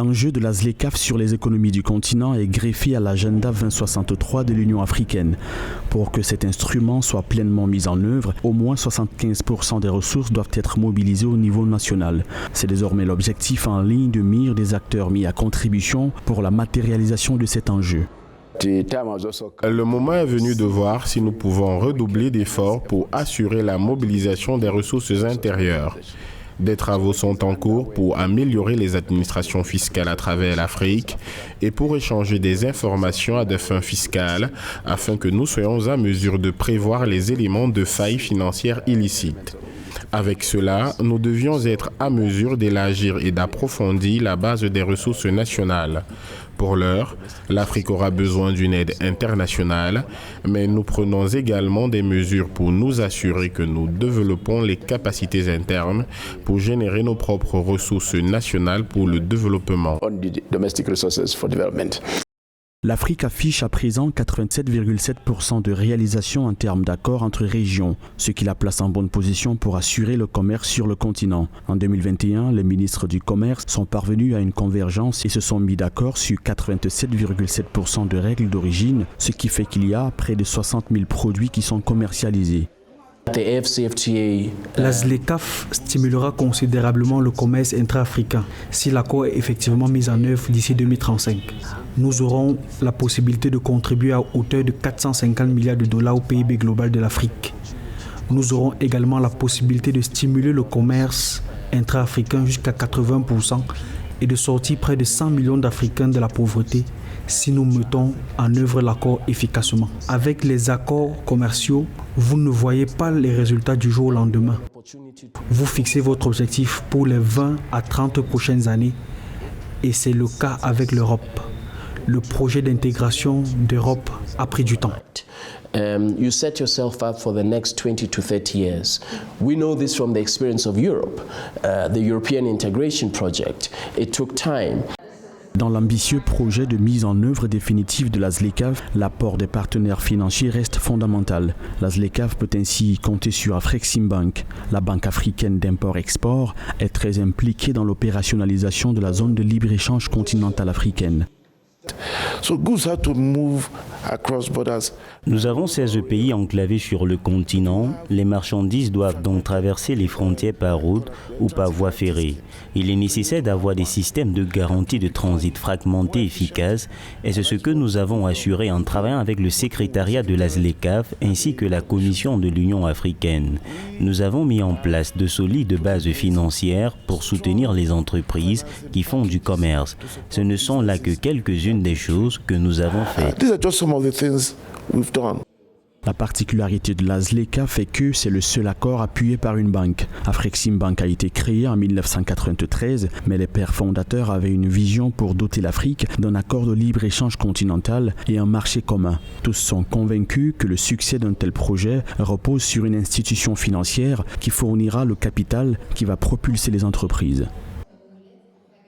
L'enjeu de la ZLECAf sur les économies du continent est greffé à l'agenda 2063 de l'Union africaine. Pour que cet instrument soit pleinement mis en œuvre, au moins 75% des ressources doivent être mobilisées au niveau national. C'est désormais l'objectif en ligne de mire des acteurs mis à contribution pour la matérialisation de cet enjeu. Le moment est venu de voir si nous pouvons redoubler d'efforts pour assurer la mobilisation des ressources intérieures. Des travaux sont en cours pour améliorer les administrations fiscales à travers l'Afrique et pour échanger des informations à des fins fiscales afin que nous soyons à mesure de prévoir les éléments de failles financières illicites. Avec cela, nous devions être à mesure d'élargir et d'approfondir la base des ressources nationales. Pour l'heure, l'Afrique aura besoin d'une aide internationale, mais nous prenons également des mesures pour nous assurer que nous développons les capacités internes pour générer nos propres ressources nationales pour le développement. L'Afrique affiche à présent 87,7% de réalisation en termes d'accords entre régions, ce qui la place en bonne position pour assurer le commerce sur le continent. En 2021, les ministres du commerce sont parvenus à une convergence et se sont mis d'accord sur 87,7% de règles d'origine, ce qui fait qu'il y a près de 60 000 produits qui sont commercialisés. La ZLECAf stimulera considérablement le commerce intra-africain si l'accord est effectivement mis en œuvre d'ici 2035. Nous aurons la possibilité de contribuer à hauteur de 450 milliards de dollars au PIB global de l'Afrique. Nous aurons également la possibilité de stimuler le commerce intra-africain jusqu'à 80% et de sortir près de 100 millions d'Africains de la pauvreté si nous mettons en œuvre l'accord efficacement. Avec les accords commerciaux, vous ne voyez pas les résultats du jour au lendemain. Vous fixez votre objectif pour les 20 à 30 prochaines années et c'est le cas avec l'Europe. Le projet d'intégration d'Europe a pris du temps. You set yourself up for the next 20 to 30 years. We know this from the experience of Europe, the European integration project. It took time. Dans l'ambitieux projet de mise en œuvre définitive de la ZLECAf, l'apport des partenaires financiers reste fondamental. La ZLECAf peut ainsi compter sur Afreximbank. La Banque africaine d'import-export est très impliquée dans l'opérationnalisation de la zone de libre-échange continentale africaine. Nous avons 16 pays enclavés sur le continent. Les marchandises doivent donc traverser les frontières par route ou par voie ferrée. Il est nécessaire d'avoir des systèmes de garantie de transit fragmentés efficaces et c'est ce que nous avons assuré en travaillant avec le secrétariat de la ZLECAf ainsi que la Commission de l'Union africaine. Nous avons mis en place de solides bases financières pour soutenir les entreprises qui font du commerce. Ce ne sont là que quelques-unes des choses que nous avons faites. La particularité de la ZLECAf est que c'est le seul accord appuyé par une banque. Afreximbank a été créé en 1993, mais les pères fondateurs avaient une vision pour doter l'Afrique d'un accord de libre-échange continental et un marché commun. Tous sont convaincus que le succès d'un tel projet repose sur une institution financière qui fournira le capital qui va propulser les entreprises.